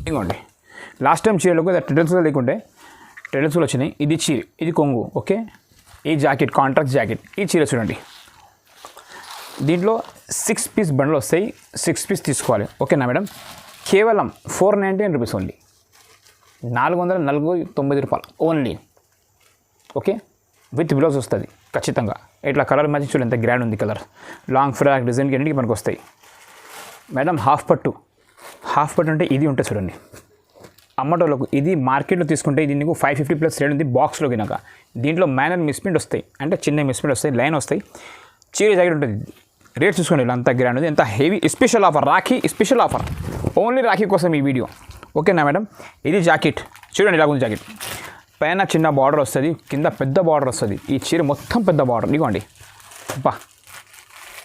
ఇంకోండి లాస్ట్ టైం చీరలకు టెటల్స్లో లేకుంటే టెటల్స్లో వచ్చినాయి. ఇది చీర, ఇది కొంగు. ఓకే, ఈ జాకెట్ కాంట్రాక్ట్ జాకెట్. ఈ చీర చూడండి, దీంట్లో 6 పీస్ బండ్లు వస్తాయి. 6 పీస్ తీసుకోవాలి. ఓకేనా మేడం? కేవలం 499 రూపీస్ ఓన్లీ, 449 రూపాయలు ఓన్లీ. ఓకే, విత్ బ్లౌజ్ వస్తుంది ఖచ్చితంగా. ఇట్లా కలర్ మ్యాచింగ్ చూడండి ఎంత గ్రాండ్ ఉంది. కలర్ లాంగ్ ఫ్రాక్ డిజైన్కి అన్నిటికీ మనకు వస్తాయి మేడం. హాఫ్ పట్టు అంటే ఇది ఉంటుంది చూడండి. అమ్మటోళ్ళకు ఇది మార్కెట్లో తీసుకుంటే ఇది నీకు 550 ప్లస్ రేట్ ఉంది బాక్స్లో కనుక. దీంట్లో మైనర్ మిస్ప్రింట్ వస్తాయి, అంటే చిన్న మిస్ప్రింట్ వస్తాయి, లైన్ వస్తాయి. చీర జాకెట్ ఉంటుంది. రేట్ చూసుకోండి ఇలా అంత గ్రాండ్ ఉంది, ఎంత heavy. Special offer, Rakhi special offer, only Rakhi కోసం ఈ వీడియో. ఓకేనా మేడం? ఇది జాకెట్ చూడండి ఇలా ఉంది. జాకెట్ పైన చిన్న బార్డర్ వస్తుంది, కింద పెద్ద బార్డర్ వస్తుంది. ఈ చీర మొత్తం పెద్ద బార్డర్. ఇవ్వండి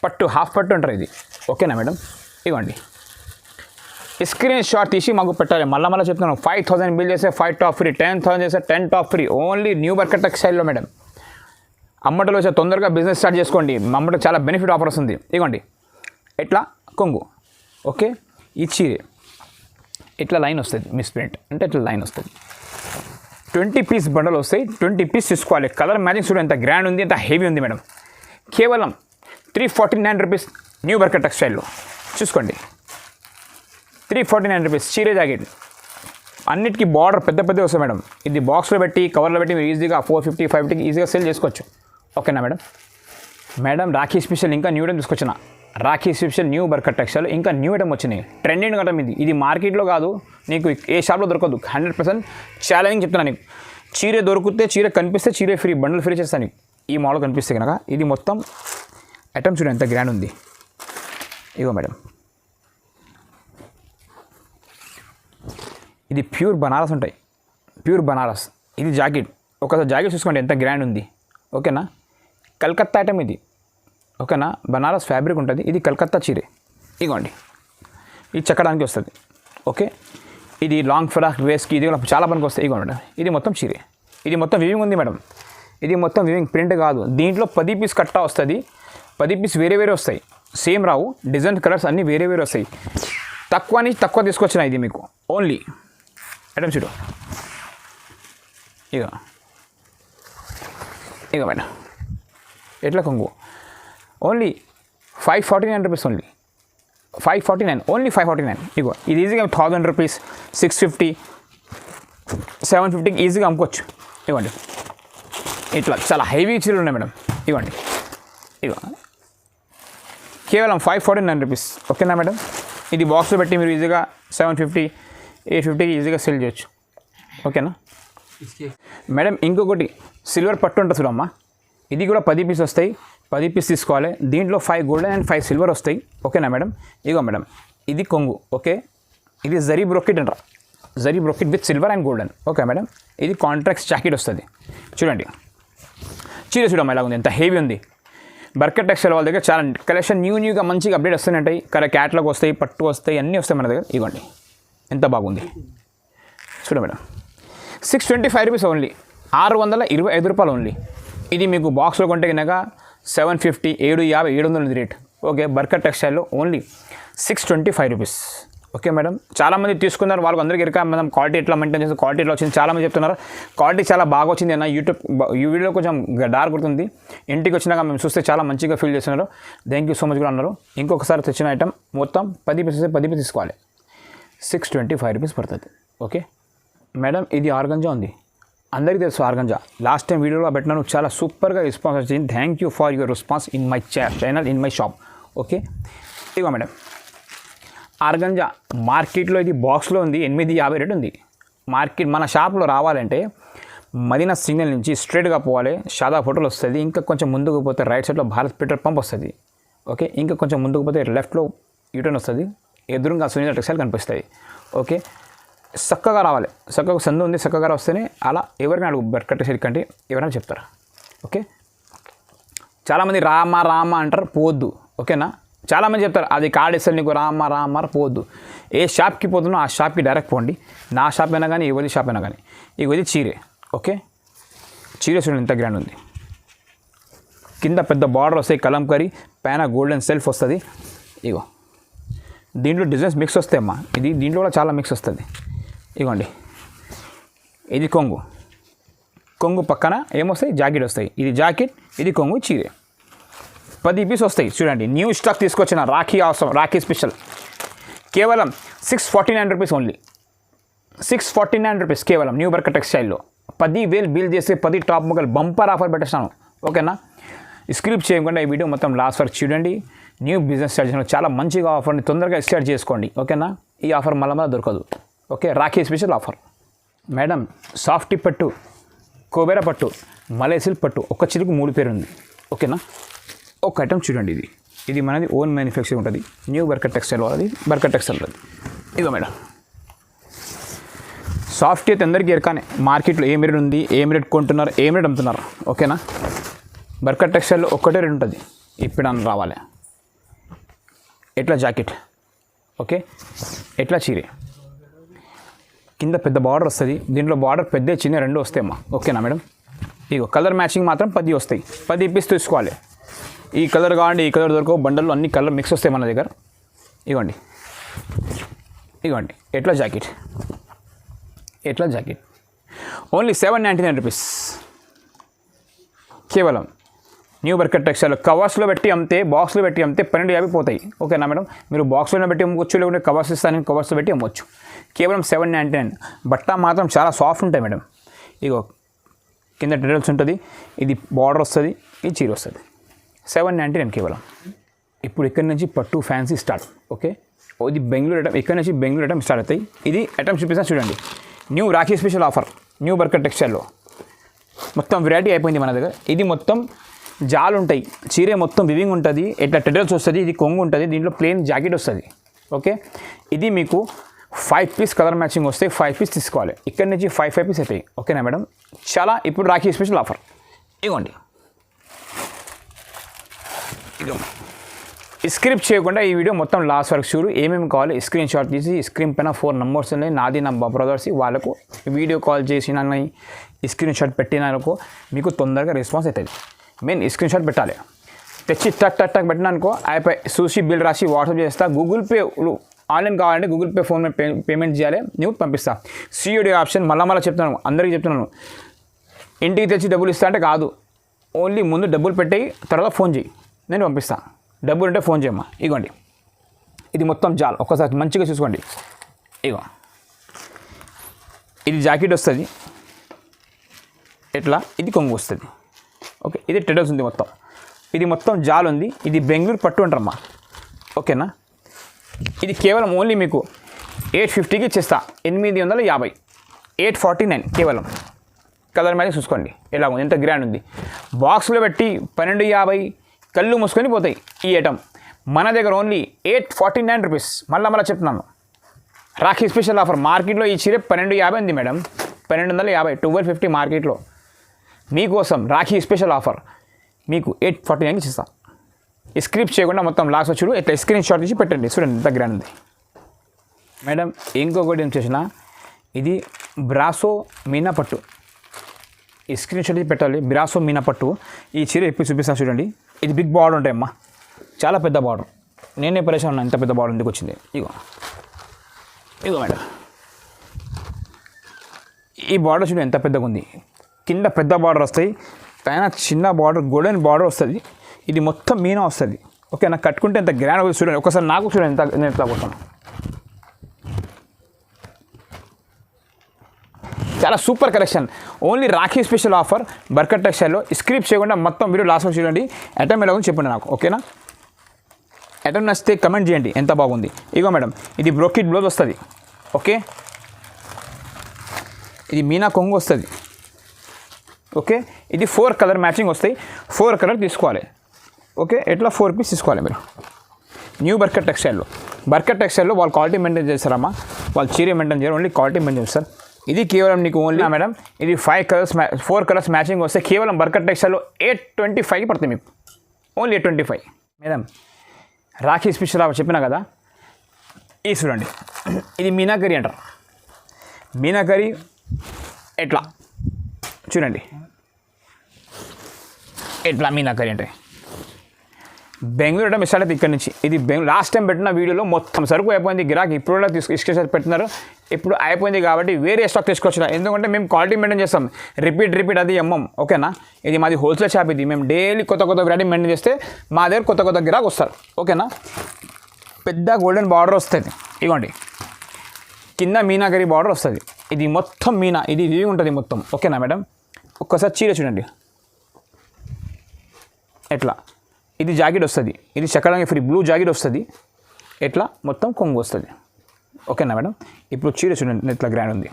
పట్టు, హాఫ్ పట్టు అంటారు ఇది. ఓకేనా మేడం? ఇవ్వండి, స్క్రీన్ షాట్ తీసి మాకు పెట్టాలి. మళ్ళీ చెప్తున్నాను, 5000 బిల్ చేస్తే 5 టాప్ ఫ్రీ, 10,000 చేస్తే 10 top free. Only new Barkat టెక్స్టైల్లో మేడం. అమ్మటలో వచ్చే తొందరగా బిజినెస్ స్టార్ట్ చేసుకోండి. అమ్మట చాలా బెనిఫిట్ ఆఫర్ వస్తుంది. ఇవ్వండి ఇట్లా కొంగు. ఓకే, ఈ చీర ఇట్లా లైన్ వస్తుంది, మిస్ప్రింట్ అంటే ఇట్లా లైన్ వస్తుంది. 20 పీస్ బండలు వస్తాయి, 20 పీస్ తీసుకోవాలి. కలర్ మ్యాచింగ్ చూడండి ఎంత గ్రాండ్ ఉంది, ఎంత హెవీ ఉంది మేడం. కేవలం 349 రూపీస్ న్యూ బర్కట్ టెక్స్టైల్లో చూసుకోండి. 349 రూపీస్ చీర జాకెట్. అన్నిటికీ బార్డర్ పెద్ద వస్తాయి మేడం. ఇది బాక్స్లో పెట్టి కవర్లో పెట్టి మీరు ఈజీగా 450, 550 ఈజీగా సేల్ చేసుకోవచ్చు. ఓకేనా మేడం? మేడం రాఖీ స్పెషల్ ఇంకా న్యూ ఐటమ్ తీసుకొచ్చిన. Rakhi special new Barkat textile ఇంకా న్యూ ఐటమ్ వచ్చినాయి. ట్రెండింగ్ ఐటమ్ ఇది మార్కెట్లో కాదు, నీకు ఏ షాప్లో దొరకదు. 100% ఛాలెంజింగ్ చెప్తున్నాను నీకు. చీర దొరికితే, చీర కనిపిస్తే చీర ఫ్రీ, బండిల్ ఫ్రీ చేస్తాను నీకు. ఈ మోడల్ కనిపిస్తే కనుక. ఇది మొత్తం ఐటమ్ చూడండి ఎంత గ్రాండ్ ఉంది. ఇగో మేడం, ఇది ప్యూర్ బనారస్ ఉంటాయి, ప్యూర్ బనారస్. ఇది జాకెట్. ఒకసారి జాకెట్ చూసుకోండి ఎంత గ్రాండ్ ఉంది. ఓకేనా? కలకత్తా ఐటమ్ ఇది. ఓకేనా? బనారస్ ఫ్యాబ్రిక్ ఉంటుంది. ఇది కలకత్తా చీరే. ఇగోండి, ఇది చెక్కడానికి వస్తుంది. ఓకే, ఇది లాంగ్ ఫ్రాక్ డ్రెస్కి ఇది చాలా పనికి వస్తాయి. ఇగో మేడం, ఇది మొత్తం చీరే. ఇది మొత్తం వివింగ్ ఉంది మేడం. ఇది మొత్తం వివింగ్, ప్రింట్ కాదు. దీంట్లో 10 పీస్ కట్టా వస్తుంది. 10 పీస్ వేరే వస్తాయి, సేమ్ రావు. డిజైన్ కలర్స్ అన్నీ వేరే వస్తాయి. తక్కువ తీసుకొచ్చిన ఇది మీకు ఓన్లీ ఐటమ్ చూడు. ఇగో మేడం ఎట్లా కొంగు. Only 549 rupees only. 549 ఓన్లీ 549. ఇగో ఇది ఈజీగా 1000 రూపీస్, 650, 750కి ఈజీగా అమ్ముకోవచ్చు. ఇవ్వండి ఇట్లా చాలా హెవీ చీరలు ఉన్నాయి మేడం. ఇవ్వండి ఇగో కేవలం 549 రూపీస్. ఓకేనా మేడం? ఇది బాక్స్లో పెట్టి మీరు ఈజీగా 750, 850కి ఈజీగా సెల్ చేయొచ్చు. ఓకేనా మేడం? ఇంకొకటి సిల్వర్ పట్టు ఉంటుంది చూడమ్మా. ఇది కూడా 10 పీస్ వస్తాయి. 10 పీస్ తీసుకోవాలి. దీంట్లో 5 గోల్డెన్ అండ్ 5 సిల్వర్ వస్తాయి. ఓకేనా మేడం? ఇగో మేడం, ఇది కొంగు. ఓకే, ఇది జరీ బ్రోకెట్ అంటారు. Zari brocade with silver and golden. Okay madam, ఇది కాంట్రాక్ట్ జాకెట్ వస్తుంది. చూడండి చీర చూడమ్మా ఎలా ఉంది, ఎంత హెవీ ఉంది. బర్కట్ టెక్స్టైల్ వాళ్ళ దగ్గర చాలా కలెక్షన్ న్యూగా మంచిగా అప్డేట్ వస్తున్నాయి. క్యాట్లాగ్ వస్తాయి, పట్టు వస్తాయి, అన్నీ వస్తాయి మన దగ్గర. ఇవ్వండి ఎంత బాగుంది చూడ మేడం. 625 రూపీస్ ఓన్లీ, 625 రూపాయలు ఓన్లీ. ఇది మీకు బాక్స్లో కొంటే కనుక 750, 750, 700 రేట్. ఓకే, బర్కట్ టెక్స్టైల్లో ఓన్లీ 625 రూపీస్. ఓకే మేడం, చాలామంది తీసుకున్నారు. వాళ్ళకి అందరికీ ఎరక మనం క్వాలిటీ ఎట్లా మెయింటైన్ చేస్తాం, క్వాలిటీ ఎట్లా వచ్చింది చాలామంది చెప్తున్నారు. క్వాలిటీ చాలా బాగా వచ్చింది అన్న. ఈ వీడియో కొంచెం డార్క్ ఉంటుంది. ఇంటికి వచ్చినాక మేము చూస్తే చాలా మంచిగా ఫీల్ చేస్తున్నారు. థ్యాంక్ యూ సో మచ్ కూడా అన్నారు. ఇంకొకసారి తెచ్చిన ఐటమ్ మొత్తం 10 పీసెస్ 10 పీస్ తీసుకోవాలి. 625 రూపీస్ పడుతుంది. ఓకే మేడం, ఇది ఆర్గంజా ఉంది. అందరికీ తెలుసు ఆర్గంజా. లాస్ట్ టైం వీడియోలో పెట్టినాను, చాలా సూపర్గా రెస్పాన్స్ వచ్చింది. Thank you for your response in my channel, in my shop. Okay ఇదిగో మేడం, ఆర్గంజా మార్కెట్లో ఇది బాక్స్లో ఉంది, 850 రేట్ ఉంది. మన షాప్లో రావాలంటే మదీనా సిగ్నల్ నుంచి స్ట్రైట్గా పోవాలి. షాదా హోటల్ వస్తుంది. ఇంకా కొంచెం ముందుకు పోతే రైట్ సైడ్లో భారత్ పెట్రోల్ పంప్ వస్తుంది. ఓకే, ఇంకా కొంచెం ముందుకు పోతే లెఫ్ట్లో యూటర్న్ వస్తుంది. ఎదురుగా సునీత టెక్స్టైల్ కనిపిస్తుంది. ఓకే, చక్కగా రావాలి. చక్కగా సందు ఉంది, చక్కగా వస్తేనే అలా ఎవరిని అడుగు బర్కట్ టెక్స్టైల్ కంటే ఎవరైనా చెప్తారు. ఓకే, చాలామంది రామా అంటారు, పోవద్దు. ఓకేనా, చాలామంది చెప్తారు అది కార్డ్ ఇస్తారు నీకు రామ్మ పోవద్దు. ఏ షాప్కి పోతున్నా ఆ షాప్కి డైరెక్ట్ పోండి. నా షాప్ అయినా కానీ ఎవరి షాప్ అయినా కానీ. ఇది చీరే. ఓకే, చీర చూడండి ఎంత గ్రాండ్ ఉంది. కింద పెద్ద బార్డర్ వస్తాయి కలంకరీ, పైన గోల్డెన్ సెల్ఫ్ వస్తుంది. ఇగో దీంట్లో డిజైన్స్ మిక్స్ వస్తాయమ్మా. దీంట్లో కూడా చాలా మిక్స్ వస్తుంది. ఇగోండి ఇది కొంగు పక్కన ఏమొస్తాయి జాకెట్ వస్తాయి. ఇది జాకెట్, ఇది కొంగు, చీరే 10 పీస్ వస్తాయి. చూడండి న్యూ స్టాక్ తీసుకొచ్చిన రాఖీ అవసరం, రాఖీ స్పెషల్ కేవలం 649 రూపీస్ ఓన్లీ. 649 రూపీస్ కేవలం న్యూ బర్కత్ టెక్స్టైల్లో. 10,000 బిల్ చేస్తే 10 టాప్ మొగలు బంపర్ ఆఫర్ పెట్టేస్తాను. ఓకేనా, స్క్రిప్ట్ చేయకుండా ఈ వీడియో మొత్తం లాస్ట్ వరకు చూడండి. న్యూ బిజినెస్ స్టార్ట్ చేసిన చాలా మంచిగా ఆఫర్ని తొందరగా స్టార్ట్ చేసుకోండి. ఓకేనా, ఈ ఆఫర్ మళ్ళీ దొరకదు. Okay, Rakhi special offer. Madam softy పట్టు, కోబెరా పట్టు, మలై సిల్క్ పట్టు, ఒక చిలుకు 3 పేరు ఉంది. ఓకేనా, ఒక ఐటమ్ చూడండి. ఇది మనది ఓన్ మ్యానుఫ్యాక్చరింగ్ ఉంటుంది. న్యూ బర్కత్ టెక్స్టైల్ వాళ్ళది, బర్కత్ టెక్స్టైల్ అది. ఇదో మేడం సాఫ్ట్ అయితే అందరికీ ఎరకానే. మార్కెట్లో ఏం రేట్ ఉంది, ఏం రేట్ కొంటున్నారు, ఏం రేట్ అమ్ముతున్నారు. ఓకేనా, బర్కత్ టెక్స్టైల్లో ఒక్కటే రేట్ ఉంటుంది. ఇప్పుడు రావాలి. ఎట్లా జాకెట్, ఓకే, ఎట్లా చీరే, కింద పెద్ద బార్డర్ వస్తుంది. దీంట్లో బార్డర్ పెద్ద చిన్న 2 వస్తాయమ్మా. ఓకేనా మేడం, ఇగో కలర్ మ్యాచింగ్ మాత్రం 10 వస్తాయి. 10 పీస్ తీసుకోవాలి. ఈ కలర్ కావండి, ఈ కలర్ దొరకవు. బండల్లో అన్ని కలర్ మిక్స్ వస్తాయి మన దగ్గర. ఇవ్వండి ఎట్లా జాకెట్ ఓన్లీ 799 రూపీస్ కేవలం న్యూ బర్కత్ టెక్స్టైల్. కవర్స్లో పెట్టి అమ్మితే, బాక్స్లో పెట్టి అమ్మితే 1250 పోతాయి. ఓకేనా మేడం, మీరు బాక్స్లో పెట్టి అమ్ముకోవచ్చు, లేకుంటే కవర్స్ ఇస్తాను కవర్స్లో పెట్టి అమ్మవచ్చు. కేవలం 799. బట్ట మాత్రం చాలా సాఫ్ట్ ఉంటాయి మేడం. ఇగో కింద డీటెయిల్స్ ఉంటుంది. ఇది బార్డర్ వస్తుంది, ఇది చీర వస్తుంది. 799 కేవలం. ఇప్పుడు ఇక్కడి నుంచి పట్టు ఫ్యాన్సీ స్టార్ట్. ఓకే, ఇది బెంగళూరు ఐటమ్. ఇక్కడ నుంచి బెంగళూరు ఐటమ్ స్టార్ట్ అవుతాయి. ఇది ఐటమ్ చూపిస్తాను చూడండి. New Rakhi special offer new Barkat టెక్స్టైల్లో. మొత్తం వెరైటీ అయిపోయింది మన దగ్గర. ఇది మొత్తం జాలు ఉంటాయి, చీరే మొత్తం వివింగ్ ఉంటుంది, ఇట్లా టెడల్స్ వస్తుంది. ఇది కొంగు ఉంటుంది, దీంట్లో ప్లెయిన్ జాకెట్ వస్తుంది. ఓకే, ఇది మీకు 5 పీస్ కలర్ మ్యాచింగ్ వస్తే 5 పీస్ తీసుకోవాలి. ఇక్కడ నుంచి 5 పీస్ అవుతాయి. ఓకేనా మేడం, చాలా ఇప్పుడు రాఖీ స్పెషల్ ఆఫర్. ఇవ్వండి స్క్రిప్ట్ చేయకుండా ఈ వీడియో మొత్తం లాస్ట్ వరకు చూడు. ఏమేమి కావాలి స్క్రీన్ షాట్ తీసి స్క్రీన్ పైన 4 నెంబర్స్ ఉన్నాయి. నాది నా బ్రదర్స్. వాళ్ళకు వీడియో కాల్ చేసిన స్క్రీన్ షాట్ పెట్టినానుకో మీకు తొందరగా రెస్పాన్స్ అవుతుంది. మెయిన్ స్క్రీన్ షాట్ పెట్టాలి. తెచ్చి టక్ పెట్టినానుకో అయిపోయి చూసి బిల్ రాసి వాట్సాప్ చేస్తా. గూగుల్ పే ఆన్లైన్ కావాలంటే గూగుల్ పే, ఫోన్ పేమెంట్ చేయాలి, నువ్వు పంపిస్తా. సిఓడి ఆప్షన్ మళ్ళీ చెప్తున్నాను, అందరికీ చెప్తున్నాను. ఇంటికి తెచ్చి డబ్బులు ఇస్తా అంటే కాదు. ఓన్లీ ముందు డబ్బులు పెట్టేయి, తర్వాత ఫోన్ చేయి, నేను పంపిస్తాను. డబ్బులు ఉంటే ఫోన్ చేయమ్మా. ఇగోండి ఇది మొత్తం జాల్. ఒక్కసారి మంచిగా చూసుకోండి. ఇగో ఇది జాకెట్ వస్తుంది ఎట్లా, ఇది కొంగు వస్తుంది. ఓకే, ఇది టెడల్స్ ఉంది మొత్తం. ఇది మొత్తం జాల్ ఉంది. ఇది బెంగళూరు పట్టు అంటారమ్మా. ఓకేనా, ఇది కేవలం ఓన్లీ మీకు 850కి ఇచ్చేస్తా. 850, 849 కేవలం. కలర్ మ్యాచింగ్ చూసుకోండి ఎలా ఉంది, ఎంత గ్రాండ్ ఉంది. బాక్స్లో పెట్టి 1250 కళ్ళు మూసుకొని పోతాయి ఈ ఐటమ్. మన దగ్గర ఓన్లీ 849 రూపీస్. మళ్ళీ చెప్తున్నాను, రాఖీ స్పెషల్ ఆఫర్. మార్కెట్లో ఈ చీర 1250 ఉంది మేడం, 1250, 1250 మార్కెట్లో. మీకోసం రాఖీ స్పెషల్ ఆఫర్ మీకు 849కి ఇస్తాం. స్క్రిప్ట్ చేయకుండా మొత్తం లాస్ట్ వచ్చి ఇట్లా స్క్రీన్ షాట్ తీసి పెట్టండి. చూడండి ఎంత గ్రాండ్ ఉంది మేడం. ఇంకొకటి ఏం చేసిన, ఇది బ్రాసో మీనా పట్టు. ఈ స్క్రీన్ షాట్ తీసి పెట్టాలి. బ్రాసో మీనా పట్టు. ఈ చీర ఎప్పుడు చూపిస్తాను చూడండి. ఇది బిగ్ బార్డర్ ఉంటాయమ్మా, చాలా పెద్ద బార్డర్. నేనే పరిచయం ఉన్నా ఎంత పెద్ద బార్డర్ ఎందుకు వచ్చింది. ఇగో మేడం, ఈ బార్డర్ చూడండి ఎంత పెద్దగా ఉంది. కింద పెద్ద బార్డర్ వస్తాయి, పైన చిన్న బార్డర్, గోల్డెన్ బార్డర్ వస్తుంది. ఇది మొత్తం మీనా వస్తుంది. ఓకే, నాకు కట్టుకుంటే ఎంత గ్రాండ్ అవుతుంది చూడండి. ఒకసారి నాకు చూడండి ఎంత నేను ఎట్లా పోతాను. చాలా super collection. Only Rakhi special offer Barkat టెక్స్టైల్లో. స్క్రిప్ట్ చేయకుండా మొత్తం వీడియో లాస్ట్ వరకు చూడండి. ఐటమ్ ఎలా ఉంది చెప్పండి నాకు. ఓకేనా, ఐటమ్ నచ్చితే కమెంట్ చేయండి ఎంత బాగుంది. ఇగో మేడం, ఇది బ్రోకెట్ బ్లౌజ్ వస్తుంది. ఓకే, ఇది మీనా కొంగు వస్తుంది. ఓకే, ఇది 4 కలర్ మ్యాచింగ్ వస్తాయి. 4 కలర్ తీసుకోవాలి. ఓకే, ఎట్లా 4 పీస్ తీసుకోవాలి మీరు. న్యూ బర్కత్ టెక్స్టైల్లో. బర్కత్ టెక్స్టైల్లో వాళ్ళు క్వాలిటీ మెయింటైన్ చేస్తారమ్మా, వాళ్ళు చీర మెయింటైన్ చేయరు, ఓన్లీ క్వాలిటీ మెయింటైన్ చేస్తారు. ఇది కేవలం నీకు ఓన్లీ మేడం, ఇది 4 కలర్స్ మ్యాచింగ్ వస్తే కేవలం బర్కత్ టెక్స్టైల్లో 825 పడుతుంది మీకు. Only 825 madam. రాఖీ స్పెషల్ చెప్పినా కదా, ఇది చూడండి, ఇది మీనాకరీ అంటారు. మీనాకరీ ఎట్లా చూడండి, ఎట్లా మీనాకరీ అంటే బెంగళూరు అంటే మిస్ అయితే ఇక్కడ నుంచి. ఇది లాస్ట్ టైం పెట్టిన వీడియోలో మొత్తం సరుకు అయిపోయింది, గిరాకీ ఇప్పుడు కూడా స్క్రీన్ పెట్టినారు, ఇప్పుడు అయిపోయింది కాబట్టి వేరే స్టాక్ తీసుకొచ్చిన. ఎందుకంటే మేము క్వాలిటీ మెయింటైన్ చేస్తాం, రిపీట్ అది అమ్మం. ఓకేనా, ఇది మాది హోల్సేల్ షాప్, ఇది మేము డైలీ కొత్త వెరైటీ మెయింటైన్ చేస్తే మా దగ్గర కొత్త గిరాకీ వస్తారు. ఓకేనా, పెద్ద గోల్డెన్ బార్డర్ వస్తుంది, ఇవ్వండి, కింద మీనాకరీ బార్డర్ వస్తుంది. ఇది మొత్తం మీనా, ఇది ఇవి ఉంటుంది మొత్తం. ఓకేనా మేడం, ఒక్కసారి చీర చూడండి ఎట్లా. ఇది జాకెట్ వస్తుంది, ఇది చక్కడంగా ఫ్రీ బ్లూ జాకెట్ వస్తుంది, ఎట్లా మొత్తం కొంగు వస్తుంది. ఓకేనా మేడం, ఇప్పుడు చీర చూడండి ఎట్లా గ్రాండ్ ఉంది.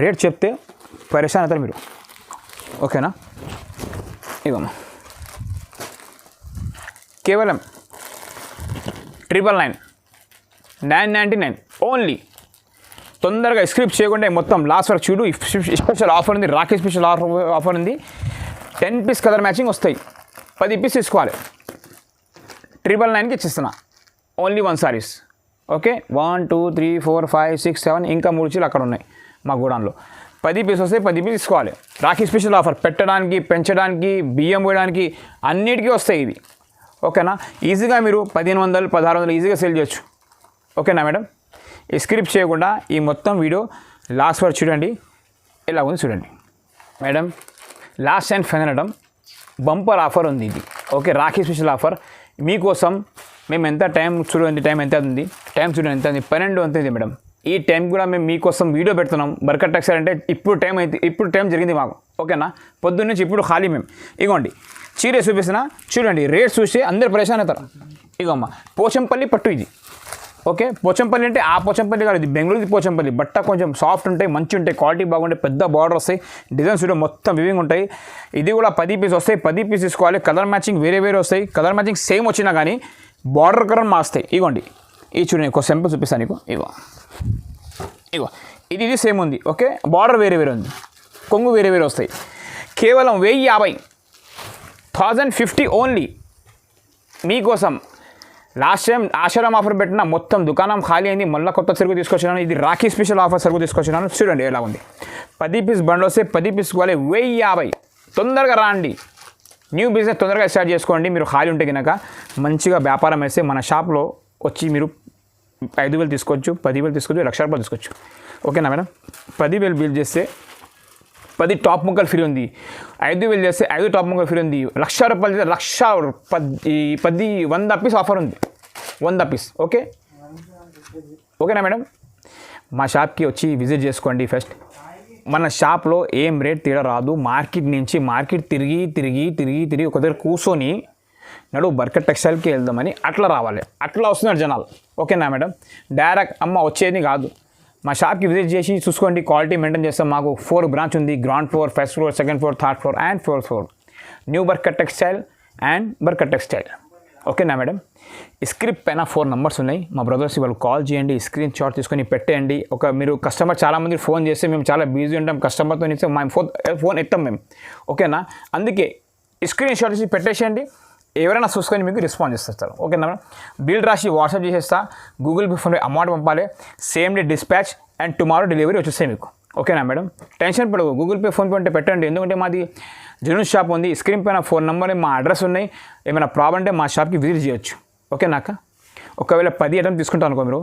రేట్ చెప్తే పరేషాన్ అవుతారు మీరు. ఓకేనా, ఇవమ్మా కేవలం 999 ఓన్లీ. తొందరగా స్క్రిప్ట్ చేయకుండా మొత్తం లాస్ట్ వరకు చూడు. స్పెషల్ ఆఫర్ ఉంది, రాఖీ స్పెషల్ ఆఫర్ ఉంది. 10 పీస్ కలర్ మ్యాచింగ్ వస్తాయి, 10 పీస్ తీసుకోవాలి. 999కి ఇచ్చిస్తున్నా, ఓన్లీ 1 సారీస్. ఓకే, 1 2 3 4 5 6 7 ఇంకా 3 చీరలు అక్కడ ఉన్నాయి మా గోడాన్లో. 10 పీస్ వస్తాయి, 10 పీస్ తీసుకోవాలి. రాఖీ స్పెషల్ ఆఫర్ పెట్టడానికి, పెంచడానికి, బియ్యం పోయడానికి అన్నిటికీ వస్తాయి ఇది. ఓకేనా, ఈజీగా మీరు 1500 1600 ఈజీగా సేల్ చేయొచ్చు. ఓకేనా మేడం, ఈ స్క్రిప్ట్ చేయకుండా ఈ మొత్తం వీడియో లాస్ట్ వరకు చూడండి, ఎలా ఉంది చూడండి మేడం. లాస్ట్ అండ్ ఫైనల్ అనడం బంపర్ ఆఫర్ ఉంది ఇది. ఓకే, రాఖీ స్పెషల్ ఆఫర్ మీకోసం. మేము ఎంత టైం చూడండి, టైం ఎంత ఉంది, టైం చూడండి ఎంత ఉంది, 12 అంత ఉంది మేడం. ఈ టైం కూడా మేము మీకోసం వీడియో పెడుతున్నాం. బర్కట్ టెక్స్టైల్ అంటే ఇప్పుడు టైం జరిగింది మాకు. ఓకేనా, పొద్దున్న నుంచి ఇప్పుడు ఖాళీ మేము. ఇగోండి చీర చూపిస్తున్నా చూడండి, రేట్ చూసి అందరు పరేషాన్ అవుతారు. ఇగోమ్మ పోచంపల్లి పట్టు ఇది. ఓకే, పోచంపల్లి అంటే ఆ పోచంపల్లి కాదు, ఇది బెంగళూరుది పోచంపల్లి. బట్ట కొంచెం సాఫ్ట్ ఉంటాయి, మంచి ఉంటాయి, క్వాలిటీ బాగుంటాయి, పెద్ద బార్డర్ వస్తాయి, డిజైన్స్ కూడా మొత్తం వివింగ్ ఉంటాయి. ఇది కూడా 10 పీస్ వస్తాయి, 10 పీస్ తీసుకోవాలి. కలర్ మ్యాచింగ్ వేరే వస్తాయి, కలర్ మ్యాచింగ్ సేమ్ వచ్చినా కానీ బార్డర్ కలర్ మాస్తాయి. ఇగోండి ఇది చూడండి, ఒక సింపుల్ చూపిస్తాను నీకు. ఇగో ఇది సేమ్ ఉంది. ఓకే, బార్డర్ వేరే ఉంది, కొంగు వేరే వస్తాయి. కేవలం 1050 ఓన్లీ మీకోసం. లాస్ట్ టైం ఆషాఢం ఆఫర్ పెట్టిన మొత్తం దుకాణం ఖాళీ అయింది, మళ్ళీ కొత్త సరుకు తీసుకొచ్చినాను. ఇది రాఖీ స్పెషల్ ఆఫర్ సరుకు తీసుకొచ్చినాను. చూడండి ఎలా ఉంది, 10 పీస్ బండ్లు వస్తే 10 పీస్ కావాలి, 1050. తొందరగా రాండి, న్యూ బిజినెస్ తొందరగా స్టార్ట్ చేసుకోండి. మీరు ఖాళీ ఉంటే కనుక మంచిగా వ్యాపారం వేస్తే మన షాప్లో వచ్చి మీరు 5000 తీసుకోవచ్చు, 10,000 తీసుకోవచ్చు, 1,00,000 రూపాయలు తీసుకోవచ్చు. ఓకేనా మేడం, 10,000 బిల్ చేస్తే 10 టాప్ ముక్కలు ఫ్రీ ఉంది, 5,000 చేస్తే 5 టాప్ ముక్కలు ఫ్రీ ఉంది, 1,00,000 రూపాయలు చేస్తే 100 పీస్ ఆఫర్ ఉంది, 100 పీస్. ఓకేనా మేడం, మా షాప్కి వచ్చి విజిట్ చేసుకోండి. ఫస్ట్ మన షాప్లో ఏం రేట్ తేడా రాదు. మార్కెట్ తిరిగి ఒక దగ్గర కూర్చొని బర్కట్ టెక్స్టైల్కి వెళ్దామని అట్లా రావాలి, అట్లా వస్తున్నారు జనాలు. ఓకేనా మేడం, డైరెక్ట్ వచ్చేది కాదు. మా షాప్కి విజిట్ చేసి చూసుకోండి, క్వాలిటీ మెయింటైన్ చేస్తాం. మాకు 4 బ్రాంచ్ ఉంది, ground floor, first floor, second floor, third floor and 4th floor. New Barkat textile and Barkat textile. ఓకేనా మేడం, స్క్రిప్ట్ పైన 4 నంబర్స్ ఉన్నాయి. మా బ్రదర్స్ వాళ్ళు కాల్ చేయండి, స్క్రీన్ షాట్ తీసుకొని పెట్టేయండి. మీరు కస్టమర్ చాలామంది ఫోన్ చేస్తే మేము చాలా బిజీ ఉంటాం, కస్టమర్తో ఇస్తే మా ఫోన్ ఎత్తాం మేము. ఓకేనా, అందుకే స్క్రీన్ షాట్ తీసి పెట్టేసేయండి, ఎవరైనా చూసుకొని మీకు రెస్పాన్స్ చేస్తారు. ఓకేనా మేడం, బిల్ రాసి వాట్సాప్ చేసేస్తా, గూగుల్ పే ఫోన్పే అమౌంట్ పంపాలి, same day dispatch and tomorrow delivery వచ్చేస్తాయి మీకు. ఓకేనా మేడం, టెన్షన్ పడవు, గూగుల్ పే ఫోన్పే అంటే పెట్టండి. ఎందుకంటే మాది జెన్యూన్ షాప్ ఉంది, స్క్రీన్ పైన 4 నెంబర్ మా అడ్రస్ ఉన్నాయి. ఏమైనా ప్రాబ్లం అంటే మా షాప్కి విజిట్ చేయొచ్చు. ఓకేనాక, ఒకవేళ 10 ఐటమ్ తీసుకుంటాం అనుకో, మీరు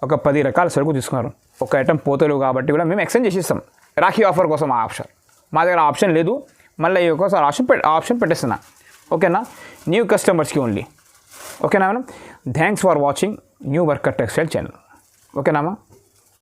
ఒక 10 రకాల సరుకు తీసుకున్నారు, ఒక ఐటమ్ పోతలు కాబట్టి కూడా మేము ఎక్స్చేంజ్ చేసిస్తాం. రాఖీ ఆఫర్ కోసం ఆ ఆప్షన్ మా దగ్గర ఆప్షన్ లేదు, మళ్ళీ ఈ ఒక్కోసారి ఆప్షన్ పెట్టేస్తున్నా. ఓకేనా, న్యూ కస్టమర్స్కి ఓన్లీ. ఓకేనా madam, thanks for watching new Barkat textile channel. ఓకేనా అమ్మా.